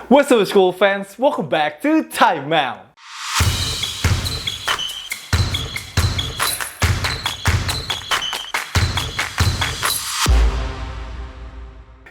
What's up school fans, welcome back to Time Out.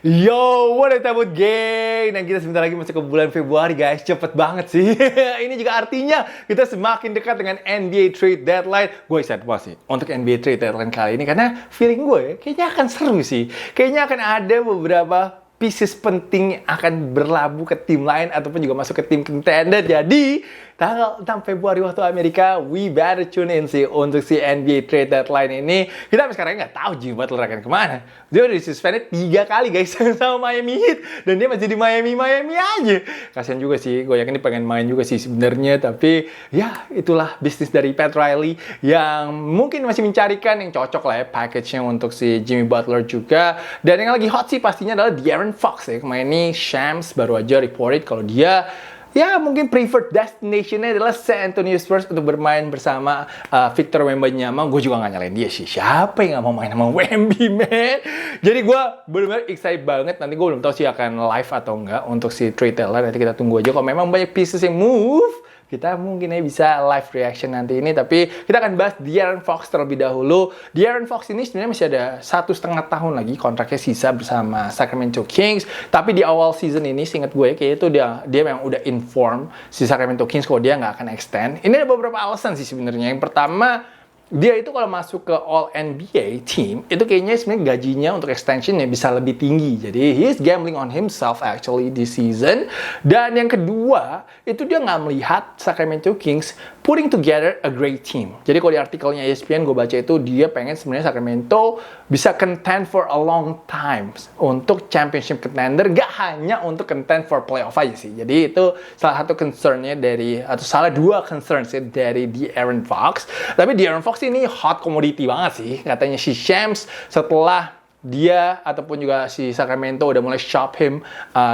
Yo, what up tabut geng? Dan kita sebentar lagi masuk ke bulan Februari guys, cepet banget sih. Ini juga artinya kita semakin dekat dengan NBA trade deadline. Gue excited banget sih untuk NBA trade deadline kali ini karena feeling gue kayaknya akan seru sih. Kayaknya akan ada beberapa pieces penting yang akan berlabuh ke tim lain ataupun juga masuk ke tim contender. Jadi tanggal 6 Februari waktu Amerika, we better tune in sih untuk si NBA trade deadline ini. Kita sampai sekarang nggak tahu Jimmy Butler akan kemana. Dia udah disuspended 3 kali guys sama Miami Heat dan dia masih di Miami aja. Kasian juga sih, gue yakin dia pengen main juga sih sebenarnya, tapi ya itulah bisnis dari Pat Riley yang mungkin masih mencarikan yang cocok lah ya package-nya untuk si Jimmy Butler juga. Dan yang lagi hot sih pastinya adalah De'Aaron Fox ya. Kemarin ini Shams baru aja reported kalau dia ya mungkin preferred destination-nya adalah San Antonio Spurs untuk bermain bersama Victor Wembanyama. Gue juga gak nyalain dia sih. Siapa yang gak mau main sama Wemby, man? Jadi gue bener-bener excited banget. Nanti gue belum tahu sih akan live atau enggak untuk si trade deadline. Nanti kita tunggu aja. Kalau memang banyak pieces yang move, kita mungkin bisa live reaction nanti ini. Tapi kita akan bahas De'Aaron Fox terlebih dahulu. De'Aaron Fox ini sebenarnya masih ada 1,5 tahun lagi kontraknya sisa bersama Sacramento Kings. Tapi di awal season ini, seingat gue kayaknya itu dia memang udah inform si Sacramento Kings kalau dia nggak akan extend. Ini ada beberapa alasan sih sebenarnya. Yang pertama, dia itu kalau masuk ke All NBA team, itu kayaknya sebenarnya gajinya untuk extensionnya bisa lebih tinggi. Jadi, he's gambling on himself actually this season. Dan yang kedua, itu dia nggak melihat Sacramento Kings putting together a great team. Jadi, kalau di artikelnya ESPN gue baca itu, dia pengen sebenarnya Sacramento bisa contend for a long time untuk championship contender, gak hanya untuk contend for playoff aja sih. Jadi, itu salah satu concernnya dari, atau salah dua concerns dari De'Aaron Fox. Tapi De'Aaron Fox ini hot commodity banget sih. Katanya si Shams setelah dia ataupun juga si Sacramento udah mulai shop him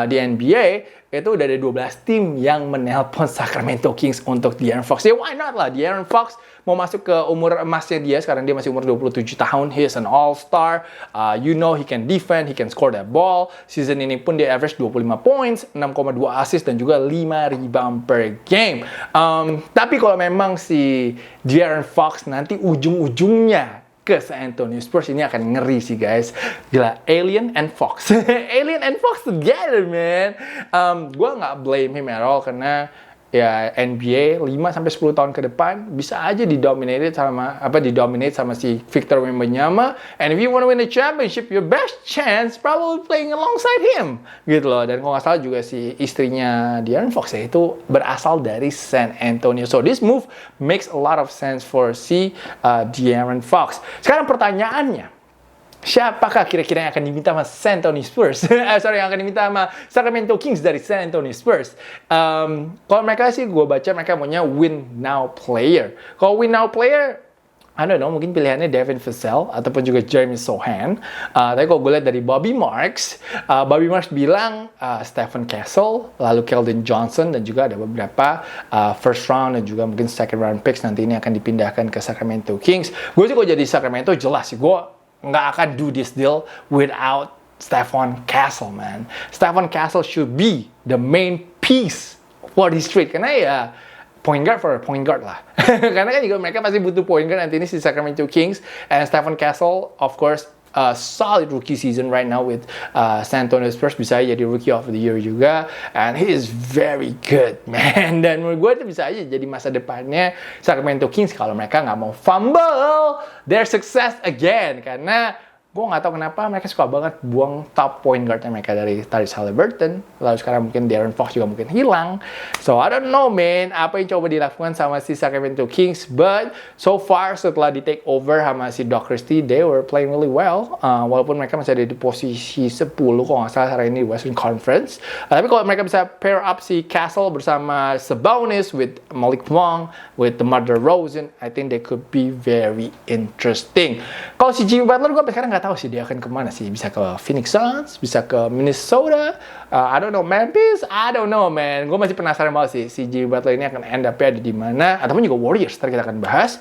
di NBA, itu udah ada 12 tim yang menelpon Sacramento Kings untuk De'Aaron Fox. Ya why not lah, De'Aaron Fox mau masuk ke umur emasnya dia. Sekarang dia masih umur 27 tahun. He is an all-star. You know he can defend, he can score that ball. Season ini pun dia average 25 points, 6,2 assist dan juga 5 rebound per game. Tapi kalau memang si De'Aaron Fox nanti ujung-ujungnya ke San Antonio Spurs, ini akan ngeri sih guys. Gila, Alien and Fox. Alien and Fox together, man. Gue nggak blame him at all karena ya NBA 5-10 tahun ke depan bisa aja didominate sama si Victor Wembanyama. And if you want to win the championship, your best chance probably playing alongside him. Gitu loh. Dan kalau nggak salah juga si istrinya De'Aaron Fox ya itu berasal dari San Antonio. So this move makes a lot of sense for si De'Aaron Fox. Sekarang pertanyaannya, siapakah kira-kira yang akan diminta sama San Antonio Spurs? Yang akan diminta sama Sacramento Kings dari San Antonio Spurs. Kalau mereka sih, gue baca mereka maunya win now player. Kalau win now player, I don't know, mungkin pilihannya Devin Vassell ataupun juga Jeremy Sohan. Tapi kalau gue lihat dari Bobby Marks bilang Stephen Castle, lalu Keldon Johnson, dan juga ada beberapa first round dan juga mungkin second round picks nanti ini akan dipindahkan ke Sacramento Kings. Gue sih kalau jadi Sacramento jelas sih, gue nggak akan do this deal without Stephon Castle, man. Stephon Castle should be the main piece for this trade. Karena ya, point guard for a point guard lah. Karena kan juga mereka pasti butuh point guard nanti ini si Sacramento Kings. And Stephon Castle, of course, solid rookie season right now with San Antonio Spurs. Bisa aja jadi rookie of the year juga. And he is very good, man. Dan menurut gue itu bisa aja jadi masa depannya Sacramento Kings kalau mereka nggak mau fumble their success again. Karena gue nggak tahu kenapa mereka suka banget buang top point guardnya mereka dari Tyrese Haliburton. Lalu sekarang mungkin De'Aaron Fox juga mungkin hilang. So I don't know, man, apa yang coba dilakukan sama si Sacramento Kings. But so far setelah di take over sama si Doc Christie, they were playing really well. Walaupun mereka masih ada di posisi 10 kalau nggak salah hari ini di Western Conference. Tapi kalau mereka bisa pair up si Castle bersama Sabonis with Malik Monk, with DeMar DeRozan, I think they could be very interesting. Kalau si Jimmy Butler, gue sekarang nggak tahu sih dia akan kemana sih. Bisa ke Phoenix Suns, bisa ke Minnesota, I don't know, Memphis, I don't know, man. Gue masih penasaran banget sih si Jimmy Butler ini akan end up-nya ada di mana, ataupun juga Warriors, ntar kita akan bahas.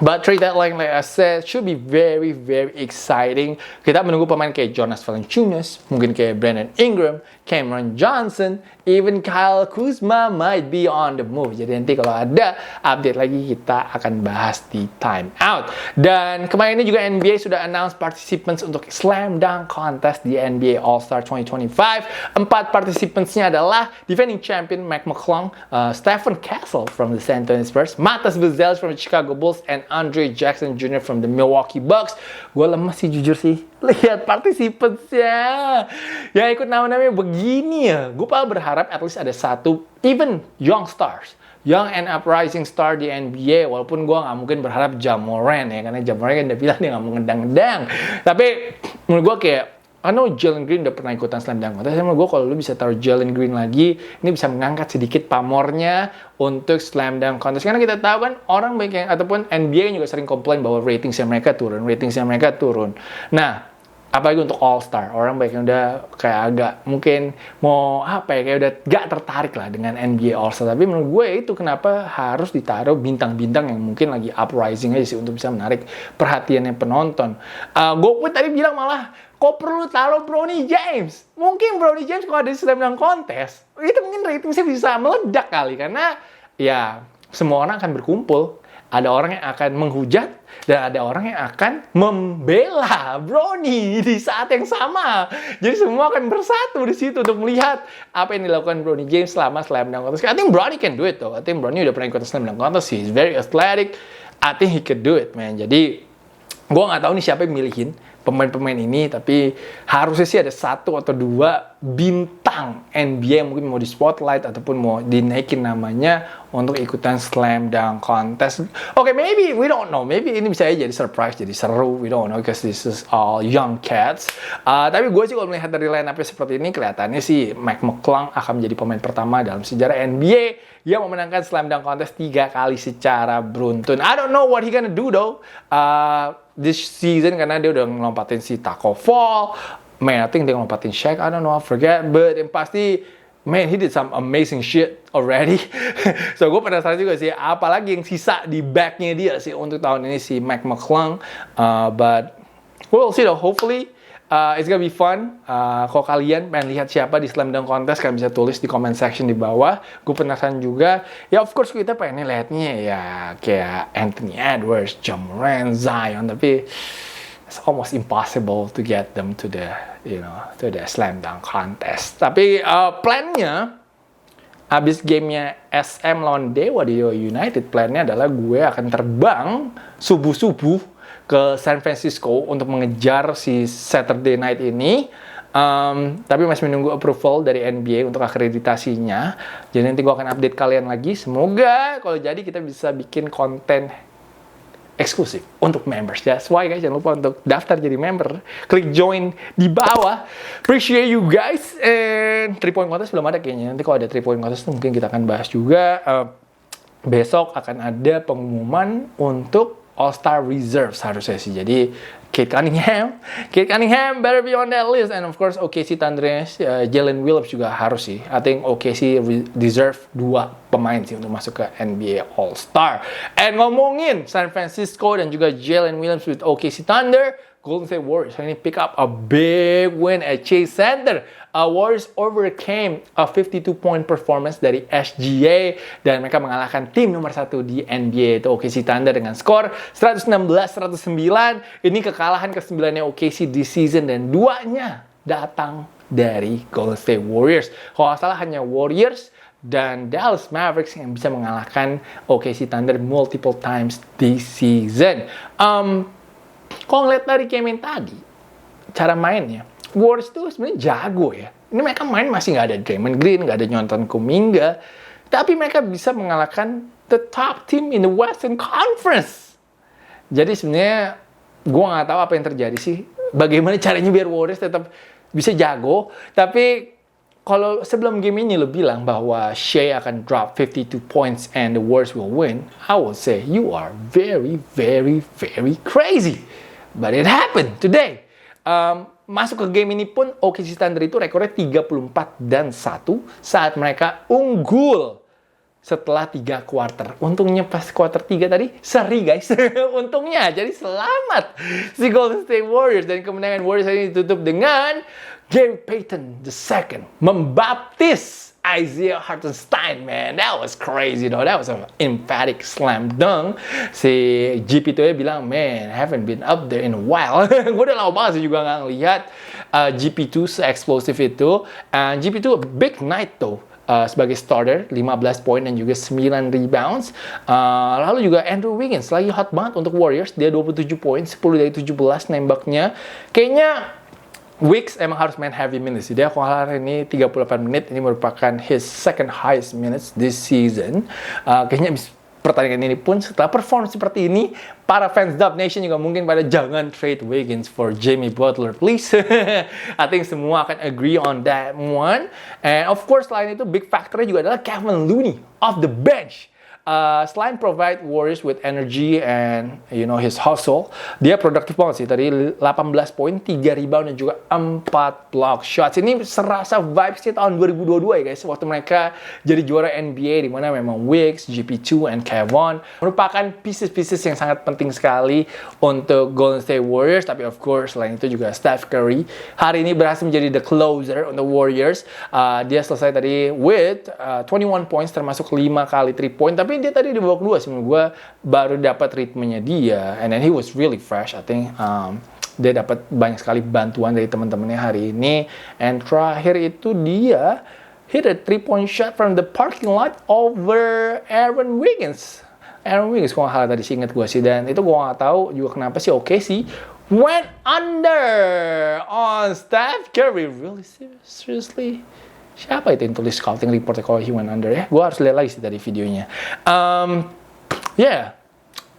But trade deadline, like I said, should be very, very exciting. Kita menunggu pemain kayak Jonas Valanciunas, mungkin kayak Brandon Ingram, Cameron Johnson, even Kyle Kuzma might be on the move. Jadi nanti kalau ada update lagi, kita akan bahas di Time Out. Dan kemarin ini juga NBA sudah announce participants untuk Slam Dunk Contest di NBA All-Star 2025. 4 participantsnya adalah defending champion Mac McClung, Stephen Castle from the San Antonio Spurs, Matas Buzelis from the Chicago Bulls, and Andre Jackson Jr. from the Milwaukee Bucks. Gue lemes sih jujur sih lihat participantsnya. Yang ikut nama-namanya begini ya. Gue paling berharap at least ada satu, even young stars, young and uprising star di NBA. Walaupun gue nggak mungkin berharap Ja Morant ya, karena Ja Morant kan udah bilang dia nggak mau ngedang-ngedang. Tapi menurut gue kayak, I know Jalen Green udah pernah ikutan Slam Dunk Contest. Menurut gue kalau lu bisa taruh Jalen Green lagi, ini bisa mengangkat sedikit pamornya untuk Slam Dunk Contest. Karena kita tahu kan orang banyak yang, ataupun NBA juga sering komplain bahwa ratingsnya mereka turun. Nah, apalagi untuk All Star, orang banyak yang udah kayak agak mungkin mau kayak udah gak tertarik lah dengan NBA All Star. Tapi menurut gue itu kenapa harus ditaruh bintang-bintang yang mungkin lagi uprising aja sih untuk bisa menarik perhatiannya penonton. Gue tadi bilang malah kok perlu taruh Bronny James? Mungkin Bronny James kalau ada di Slam Dunk Contest, itu mungkin ratingnya bisa meledak kali. Karena ya semua orang akan berkumpul. Ada orang yang akan menghujat dan ada orang yang akan membela Bronny di saat yang sama. Jadi semua akan bersatu di situ untuk melihat apa yang dilakukan Bronny James selama Slam Dunk Contest. I think Bronny can do it though. I think Bronny udah pernah ikut Slam Dunk Contest. He's very athletic. I think he could do it, man. Jadi gue nggak tahu nih siapa yang milihin pemain-pemain ini, tapi harusnya sih ada 1 atau 2 bintang NBA yang mungkin mau di spotlight ataupun mau dinaikin namanya untuk ikutan Slam Dunk Contest. Okay, maybe we don't know. Maybe ini bisa aja jadi surprise, jadi seru. We don't know because this is all young cats. Tapi gue sih kalau melihat dari line-up-nya seperti ini, kelihatannya sih Mac McClung akan menjadi pemain pertama dalam sejarah NBA yang memenangkan Slam Dunk Contest 3 kali secara beruntun. I don't know what he gonna do though. This season karena dia udah ngelompatin si Taco Fall, man, I think dia ngelompatin Shaq, I don't know, I forget, but yang pasti, man, he did some amazing shit already. So gue penasaran juga sih, apalagi yang sisa di backnya dia sih untuk tahun ini si Mac McClung, but we'll see though, hopefully it's gonna be fun. Kalau kalian pengen lihat siapa di Slam Dunk Contest, kalian bisa tulis di comment section di bawah. Gue penasaran juga. Ya of course kita pengen lihatnya ya kayak Anthony Edwards, Ja Morant, Zion. Tapi it's almost impossible to get them to the Slam Dunk Contest. Tapi plannya abis gamenya SM lawan Dewa di United, plannya adalah gue akan terbang subuh-subuh ke San Francisco untuk mengejar si Saturday night ini. Tapi masih menunggu approval dari NBA untuk akreditasinya. Jadi nanti gue akan update kalian lagi. Semoga kalau jadi kita bisa bikin konten eksklusif untuk members. That's why guys, jangan lupa untuk daftar jadi member. Klik join di bawah. Appreciate you guys. And 3-point contest belum ada kayaknya. Nanti kalau ada 3-point contest mungkin kita akan bahas juga. Besok akan ada pengumuman untuk All-Star Reserves harusnya sih. Jadi Cade Cunningham better be on that list. And of course OKC Thunder, Jalen Williams juga harus sih. I think OKC deserve 2 pemain sih untuk masuk ke NBA All-Star. And ngomongin San Francisco dan juga Jalen Williams with OKC Thunder, Golden State Warriors ini pick up a big win at Chase Center. Warriors overcame a 52-point performance dari SGA dan mereka mengalahkan tim nomor 1 di NBA itu OKC Thunder dengan skor 116-109. Ini kekalahan ke-9-nya OKC di season dan 2-nya datang dari Golden State Warriors. Kalau nggak salah hanya Warriors dan Dallas Mavericks yang bisa mengalahkan OKC Thunder multiple times this season. Kalau ngeliat dari game yang tadi, cara mainnya, Warriors itu sebenarnya jago ya. Ini mereka main masih nggak ada Draymond Green, nggak ada Jonathan Kuminga, tapi mereka bisa mengalahkan the top team in the Western Conference. Jadi sebenarnya gue nggak tahu apa yang terjadi sih. Bagaimana caranya biar Warriors tetap bisa jago, tapi kalau sebelum game ini lo bilang bahwa Shea akan drop 52 points and the Warriors will win, I would say you are very, very, very crazy. But it happened today. Masuk ke game ini pun OKC Thunder itu rekornya 34-1 saat mereka unggul setelah 3 quarter. Untungnya pas quarter 3 tadi seri guys. Untungnya, jadi selamat si Golden State Warriors. Dan kemenangan Warriors ini ditutup dengan Gary Payton II membaptis Isaiah Hartenstein, man. That was crazy though. That was an emphatic slam dunk. Si GP2 bilang, man, I haven't been up there in a while. Gue udah lama banget sih juga nggak ngelihat GP2 se-explosive itu. And GP2 a big night though. Sebagai starter, 15 poin dan juga 9 rebounds. Lalu juga Andrew Wiggins lagi hot banget untuk Warriors. Dia 27 poin, 10 dari 17 nembaknya. Kayaknya Wiggs emang harus main heavy minutes. Dia hari ini 38 menit. Ini merupakan his second highest minutes this season. Kayaknya pertandingan ini pun setelah perform seperti ini, para fans Dub Nation juga mungkin pada jangan trade Wiggins for Jimmy Butler, please. I think semua akan agree on that one. And of course, selain itu, big factor juga adalah Kevin Looney off the bench. Selain provide Warriors with energy and his hustle, dia produktif banget sih. Tadi 18 poin, 3 rebound dan juga 4 block shots. Ini serasa vibes sih tahun 2022 ya guys, waktu mereka jadi juara NBA, di mana memang Wiggs, GP2 and Kevon merupakan pieces-pieces yang sangat penting sekali untuk Golden State Warriors. Tapi of course selain itu juga Steph Curry hari ini berhasil menjadi the closer untuk Warriors. Dia selesai tadi with 21 points termasuk 5 kali 3 point. Tapi dia tadi di babak 2 sih menurut gue baru dapat ritmenya dia, and then he was really fresh. I think dia dapat banyak sekali bantuan dari teman-temannya hari ini. And terakhir itu dia hit a 3-point shot from the parking lot over Aaron Wiggins. Aaron Wiggins kalau hal tadi sih inget gue sih, dan itu gue nggak tahu juga kenapa sih OKC went under on Steph Curry. Really seriously? Siapa itu yang tulis scouting report kalau he went under ya? Gue harus lihat lagi sih tadi videonya.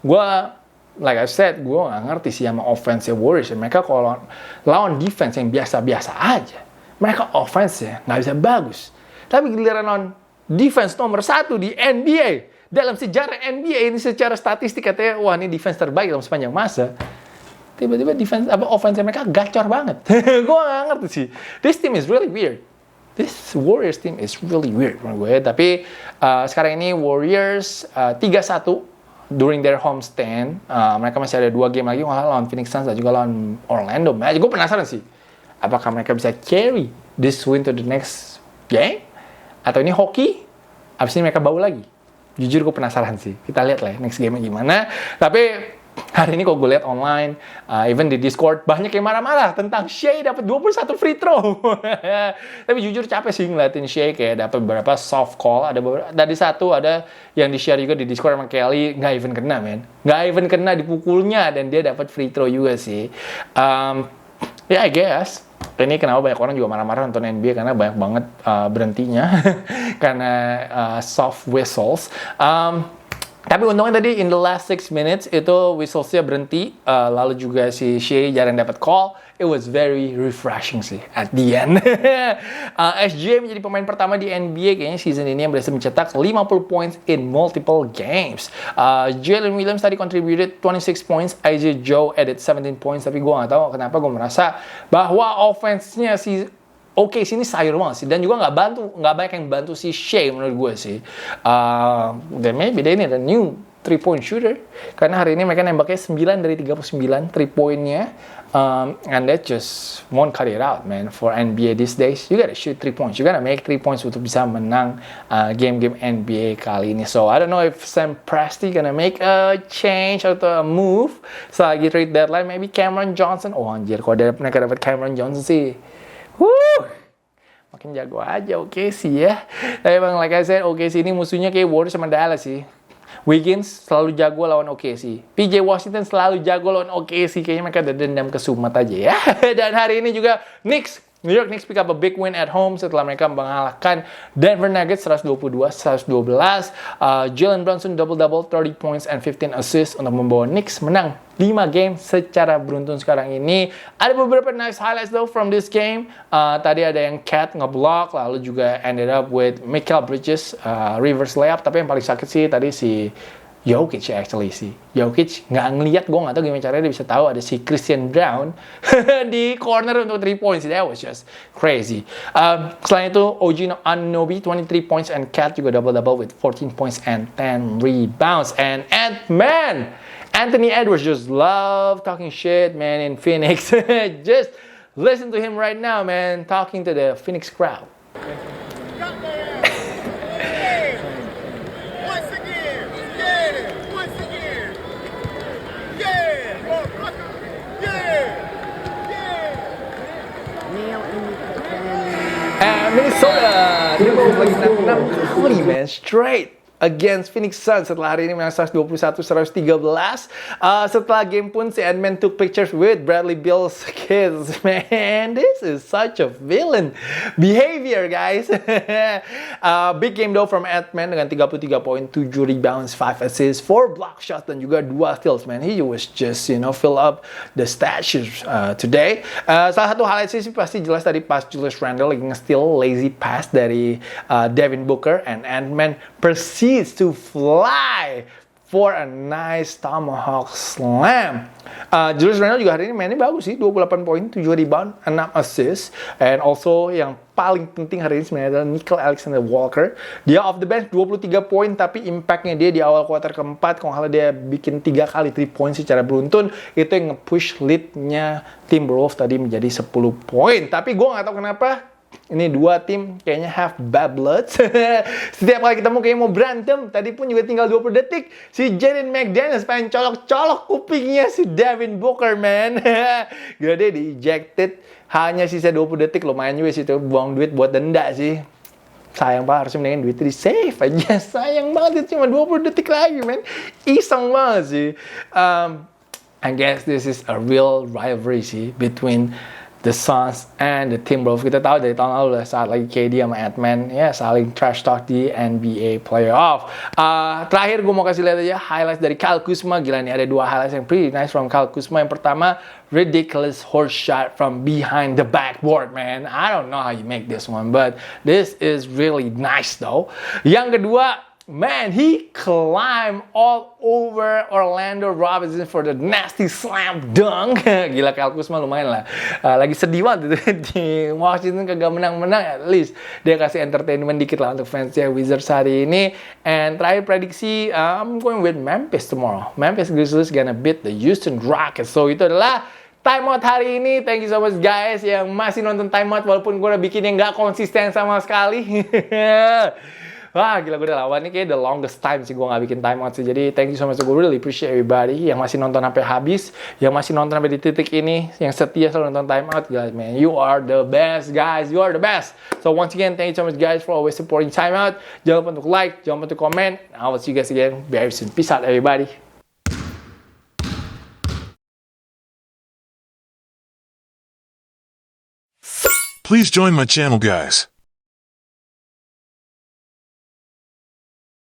Gue like I said, gue nggak ngerti sih sama offense Warriors. Mereka kalau lawan defense yang biasa-biasa aja, mereka offense-nya nggak bisa bagus. Tapi giliran lawan defense nomor 1 di NBA, dalam sejarah NBA ini secara statistik katanya, wah ini defense terbaik dalam sepanjang masa. Tiba-tiba offense mereka gacor banget. Gue nggak ngerti sih. This team is really weird. This Warriors team is really weird menurut gue. Tapi sekarang ini Warriors 3-1 during their homestand. Mereka masih ada 2 game lagi lawan Phoenix Suns dan juga lawan Orlando Magic. Gue penasaran sih, apakah mereka bisa carry this win to the next game? Atau ini hoki? Abis ini mereka bau lagi? Jujur gue penasaran sih. Kita lihat lah ya, next game-nya gimana. Tapi hari ini kalau gue lihat online, even di Discord, banyak yang marah-marah tentang Shai dapat 21 free throw. Tapi jujur capek sih ngeliatin Shai kayak dapat beberapa soft call. Ada satu yang di-share juga di Discord sama Kelly, nggak even kena, men. Nggak even kena dipukulnya, dan dia dapat free throw juga sih. I guess. Ini kenapa banyak orang juga marah-marah nonton NBA, karena banyak banget berhentinya. Karena soft whistles. Tapi untungnya tadi in the last 6 minutes itu whistlesnya berhenti, lalu juga si Shai jarang dapat call. It was very refreshing sih at the end. SGA menjadi pemain pertama di NBA kayaknya season ini yang berhasil mencetak 50 points in multiple games. Jalen Williams tadi contributed 26 points, Isaiah Joe added 17 points, tapi gue nggak tahu kenapa gue merasa bahwa offense-nya si sini sayur banget sih, dan juga nggak banyak yang bantu si Shai menurut gue sih. Dan maybe they need a new 3-point shooter, karena hari ini mereka nembaknya 9 dari 39 3-pointnya, and that just won't cut it out, man. For NBA these days, you gotta shoot 3 points, you gotta make 3 points untuk bisa menang game-game NBA kali ini. So I don't know if Sam Presti gonna make a change atau a move selagi trade deadline. Maybe Cameron Johnson. Oh anjir, kalau mereka dapat Cameron Johnson sih, makin jago aja OKC ya. Tapi bang, like I said, OKC ini musuhnya kayak Warriors sama Dallas sih. Wiggins selalu jago lawan OKC. PJ Washington selalu jago lawan OKC. Kayaknya mereka ada dendam kesumat aja ya. Dan hari ini juga New York Knicks pick up a big win at home setelah mereka mengalahkan Denver Nuggets 122-112. Jalen Brunson double-double, 30 points and 15 assists untuk membawa Knicks menang 5 game secara beruntun sekarang ini. Ada beberapa nice highlights though from this game. Tadi ada yang Cat ngeblock, lalu juga ended up with Mikal Bridges reverse layup. Tapi yang paling sakit sih tadi si Jokic actually sih. Jokic nggak ngeliat, gue nggak tahu gimana caranya dia bisa tahu ada si Christian Brown di corner untuk 3 points. That was just crazy. Selain itu, OG Anunoby 23 points and Cat juga double-double with 14 points and 10 rebounds. And Ant-Man, Anthony Edwards just love talking shit, man, in Phoenix. Just listen to him right now, man, talking to the Phoenix crowd. And Minnesota Timberwolves lagi menang 6 kali, man, straight against Phoenix Suns setelah hari ini menang 121-113. Setelah game pun si Ant-Man took pictures with Bradley Beal's kids. Man, this is such a villain behavior, guys. Big game though from Ant-Man dengan 33 poin, 7 rebounds, 5 assists, 4 block shots dan juga 2 steals. Man, he was just, fill up the stats today. Salah satu highlight sih pasti jelas tadi pas Julius Randle lagi nge-steal lazy pass dari Devin Booker, and Ant-Man proceeds to fly for a nice tomahawk slam. Julius Randle juga hari ini mainnya bagus sih, 28 poin, 7 rebound, 6 assist. And also yang paling penting hari ini sebenarnya adalah Nickeil Alexander-Walker. Dia off the bench 23 poin, tapi impactnya dia di awal kuarter keempat, kalau dia bikin 3 kali 3 poin secara beruntun, itu yang nge-push lead-nya Timberwolves tadi menjadi 10 poin. Tapi gue nggak tahu kenapa ini dua tim kayaknya have bad blood. Setiap kali ketemu kayaknya mau berantem. Tadi pun juga tinggal 20 detik. Si Jaden McDaniels pengen colok-colok kupingnya si Devin Booker, man. Gila, dia di-ejected. Hanya sisa 20 detik. Lumayan juga sih itu. Buang duit buat denda sih. Sayang banget, harusnya mendingan duitnya di-save aja. Sayang banget, itu cuma 20 detik lagi, man. Iseng banget sih. I guess this is a real rivalry sih between the Suns and the Timberwolves. Kita tahu dari tahun lalu lah saat lagi KD sama Ant-Man ya saling trash talk di NBA playoff. Terakhir gue mau kasih lihat aja highlights dari Kyle Kuzma. Gila nih, ada 2 highlights yang pretty nice from Kyle Kuzma. Yang pertama, ridiculous horse shot from behind the backboard, man. I don't know how you make this one, but this is really nice though. Yang kedua, man, he climbed all over Orlando Robinson for the nasty slam dunk. Gila, Kyle Kuzma lumayan lah. Lagi sedih banget di Washington kagak menang-menang. At least dia kasih entertainment dikit lah untuk fansnya Wizards hari ini. And terakhir prediksi, I'm going with Memphis tomorrow. Memphis Grizzlies gonna beat the Houston Rockets. So itu adalah timeout hari ini. Thank you so much guys yang masih nonton timeout walaupun gue udah bikin yang gak konsisten sama sekali. Wah, gila, gue udah lawan nih kayak the longest time sih gue gak bikin timeout sih. Jadi thank you so much, gue really appreciate everybody yang masih nonton sampai habis, yang masih nonton sampai di titik ini, yang setia selalu nonton timeout. Guys, man, you are the best guys, you are the best. So once again, thank you so much guys for always supporting timeout. Jangan lupa untuk like, jangan lupa untuk comment. I will see you guys again very soon. Peace out everybody. Please join my channel, guys.